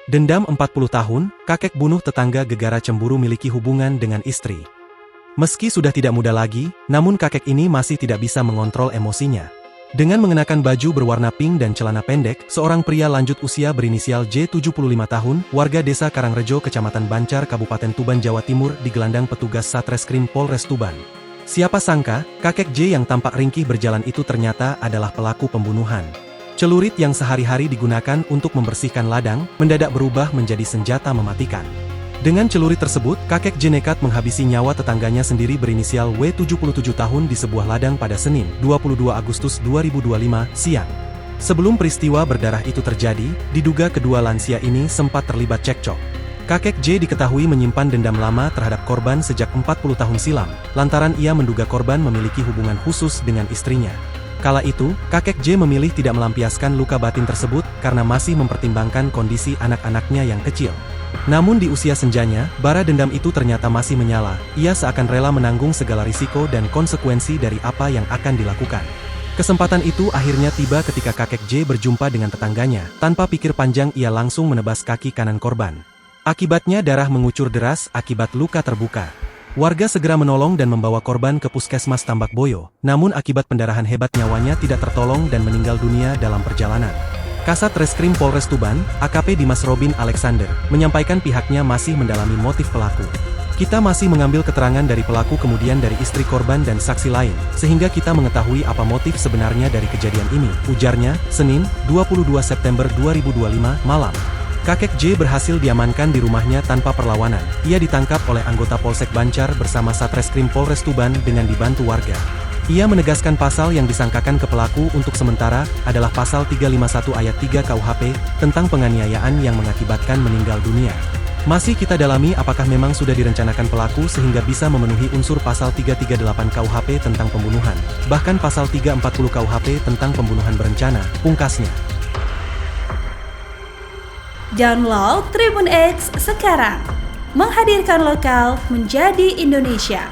Dendam 40 tahun, kakek bunuh tetangga gegara cemburu miliki hubungan dengan istri. Meski sudah tidak muda lagi, namun kakek ini masih tidak bisa mengontrol emosinya. Dengan mengenakan baju berwarna pink dan celana pendek, seorang pria lanjut usia berinisial J 75 tahun, warga desa Karangrejo Kecamatan Bancar Kabupaten Tuban Jawa Timur digelandang petugas Satreskrim Polres Tuban. Siapa sangka, kakek J yang tampak ringkih berjalan itu ternyata adalah pelaku pembunuhan. Celurit yang sehari-hari digunakan untuk membersihkan ladang, mendadak berubah menjadi senjata mematikan. Dengan celurit tersebut, kakek J nekat menghabisi nyawa tetangganya sendiri berinisial W 77 tahun di sebuah ladang pada Senin, 22 Agustus 2025, siang. Sebelum peristiwa berdarah itu terjadi, diduga kedua lansia ini sempat terlibat cekcok. Kakek J diketahui menyimpan dendam lama terhadap korban sejak 40 tahun silam, lantaran ia menduga korban memiliki hubungan khusus dengan istrinya. Kala itu, kakek J memilih tidak melampiaskan luka batin tersebut karena masih mempertimbangkan kondisi anak-anaknya yang kecil. Namun di usia senjanya, bara dendam itu ternyata masih menyala. Ia seakan rela menanggung segala risiko dan konsekuensi dari apa yang akan dilakukan. Kesempatan itu akhirnya tiba ketika kakek J berjumpa dengan tetangganya. Tanpa pikir panjang ia langsung menebas kaki kanan korban. Akibatnya darah mengucur deras akibat luka terbuka. Warga segera menolong dan membawa korban ke puskesmas Tambak Boyo, namun akibat pendarahan hebat nyawanya tidak tertolong dan meninggal dunia dalam perjalanan. Kasat Reskrim Polres Tuban, AKP Dimas Robin Alexander, menyampaikan pihaknya masih mendalami motif pelaku. Kita masih mengambil keterangan dari pelaku kemudian dari istri korban dan saksi lain, sehingga kita mengetahui apa motif sebenarnya dari kejadian ini, ujarnya, Senin, 22 September 2025, malam. Kakek J berhasil diamankan di rumahnya tanpa perlawanan. Ia ditangkap oleh anggota Polsek Bancar bersama Satreskrim Polres Tuban dengan dibantu warga. Ia menegaskan pasal yang disangkakan ke pelaku untuk sementara adalah pasal 351 ayat 3 KUHP tentang penganiayaan yang mengakibatkan meninggal dunia. Masih kita dalami apakah memang sudah direncanakan pelaku sehingga bisa memenuhi unsur pasal 338 KUHP tentang pembunuhan, bahkan pasal 340 KUHP tentang pembunuhan berencana, pungkasnya. Download Tribun X sekarang, menghadirkan lokal menjadi Indonesia.